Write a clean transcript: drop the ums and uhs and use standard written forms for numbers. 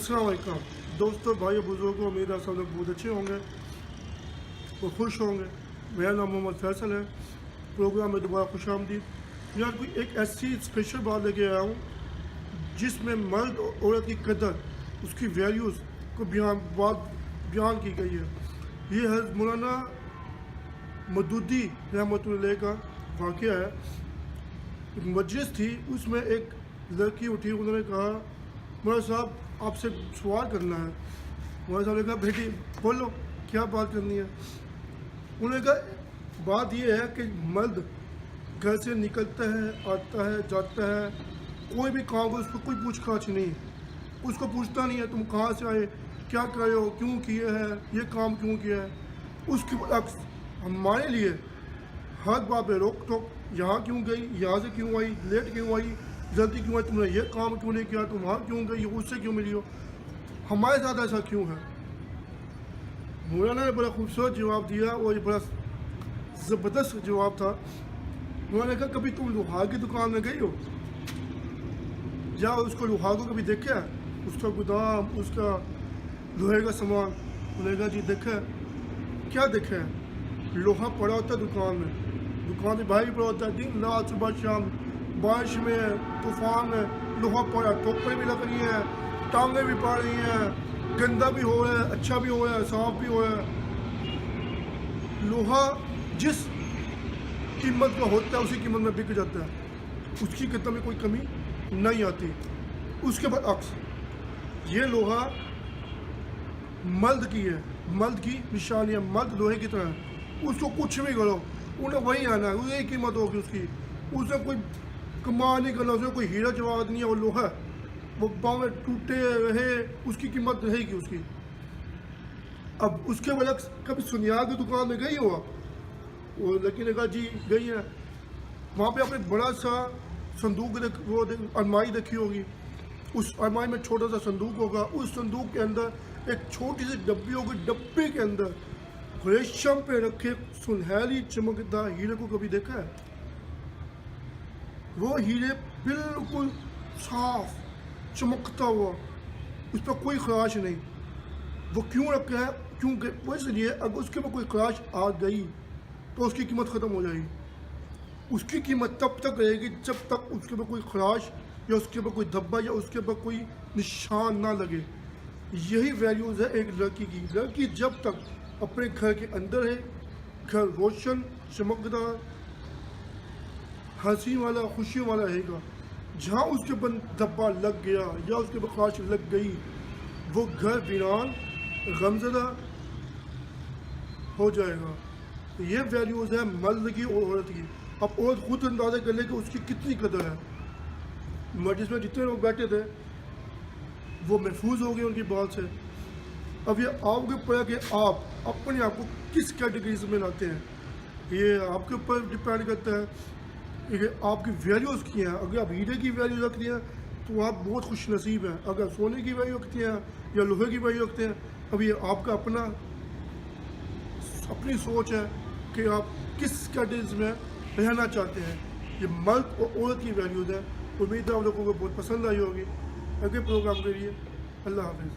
अस्सलाम वालेकुम दोस्तों, भाई बुजुर्गों, उम्मीद है सब लोग बहुत अच्छे होंगे और खुश होंगे। मेरा नाम मोहम्मद फैसल है। प्रोग्राम में दोबारा खुश आमदीद। यार कोई एक ऐसी स्पेशल बात लेके आया हूँ जिसमें मर्द और औरत की कदर, उसकी वैल्यूज़ को बयान की गई है। ये है मौलाना मदूदी रहमतुल्लाह का वाक़या है। एक मजलिस थी, उसमें एक लड़की उठी, उन्होंने कहा मौलाना साहब आपसे सवाल करना है। मौलाना साहब ने कहा बेटी बोलो क्या बात करनी है। उन्होंने कहा बात यह है कि मर्द घर से निकलता है, आता है, जाता है, कोई भी काम को उसको कोई पूछ खाछ नहीं, उसको पूछता नहीं है तुम कहाँ से आए, क्या कर रहे हो, क्यों किए हैं, ये काम क्यों किया है। उसके बरक्स हमारे लिए हर बात पे रोक टोक, यहाँ क्यों गई, यहाँ से क्यों आई, लेट क्यों आई, जल्दी क्यों आई, तुमने ये काम क्यों नहीं किया, तुम वहाँ क्यों गई, उससे क्यों मिली हो, हमारे साथ ऐसा क्यों है। मौलाना ने बड़ा खूबसूरत जवाब दिया और ये बड़ा ज़बरदस्त जवाब था। उन्होंने कहा कभी तुम लोहार की दुकान में गई हो, या उसको लोहार को कभी देखा है, उसका गोदाम, उसका लोहे का सामान। उन्होंने कहा जी देखा है। क्या देखा है? लोहा पड़ा होता है दुकान में, दुकान में भाई पड़ा होता है, दिन रात सुबह शाम, बारिश में, तूफान में लोहा पड़ा, टोकरें भी लग रही हैं, टांगें भी पड़ रही हैं, गंदा भी हो रहा है, अच्छा भी हो रहा है, साफ भी हो रहा है। लोहा जिस कीमत का होता है उसी कीमत में बिक जाता है, उसकी कीमत में कोई कमी नहीं आती। उसके बाद अक्स ये लोहा मर्द की है, मर्द की निशानी है, मर्द लोहे की तरह है, उसको कुछ भी करो उन्हें वही आना है, यही कीमत होगी उसकी, उसने कोई कमाल नहीं करना, उसमें कोई हीरा जवाहरात नहीं है, वो लोहा वो पाँव में टूटे रहे, उसकी कीमत रहेगी उसकी। अब उसके बाद कभी सुनियार की दुकान में गई हो आप? वो लड़की ने कहा जी गई है। वहाँ पे आपने बड़ा सा संदूक अलमारी देखी होगी, उस अलमारी में छोटा सा संदूक होगा, उस संदूक के अंदर एक छोटी सी डब्बी होगी, डब्बे के अंदर रेशम पे रखे सुनहरी चमकदार हीरे को कभी देखा है? वो हीरे बिल्कुल साफ चमकता हुआ, उस पर कोई खराश नहीं। वो क्यों रखा है? क्योंकि वो इसलिए अगर उसके ऊपर कोई खराश आ गई तो उसकी कीमत ख़त्म हो जाएगी। उसकी कीमत तब तक रहेगी जब तक उसके ऊपर कोई खराश या उसके ऊपर कोई धब्बा या उसके ऊपर कोई निशान ना लगे। यही वैल्यूज़ है एक लड़की की। लड़की जब तक अपने घर के अंदर है, घर रोशन चमकदार हंसी वाला खुशी वाला रहेगा, जहाँ उसके ऊपर धब्बा लग गया या उसके ऊपर खराश लग गई, वो घर वीरान गमज़दा हो जाएगा। तो ये वैल्यूज़ है मर्द की और औरत की। अब औरत खुद अंदाज़ा कर ले कि उसकी कितनी कदर है। मजलिस में जितने लोग बैठे थे वो महफूज हो गए उनकी बात से। अब ये आपके ऊपर है कि आप अपने आप को किस कैटेगरीज में लाते हैं, ये आपके ऊपर डिपेंड करता है कि आपकी वैल्यूज़ की हैं। अगर आप हीरे की वैल्यू रखती हैं तो आप बहुत खुश नसीब हैं। अगर सोने की वैल्यू रखती हैं या लोहे की वैल्यू रखते हैं, अब ये आपका अपनी सोच है कि आप किस कैटेगरीज में रहना चाहते हैं। ये मर्द और औरत की वैल्यूज़ है। उम्मीद है आप लोगों को बहुत पसंद आई होगी। अगले प्रोग्राम के लिए अल्लाह हाफ़िज़।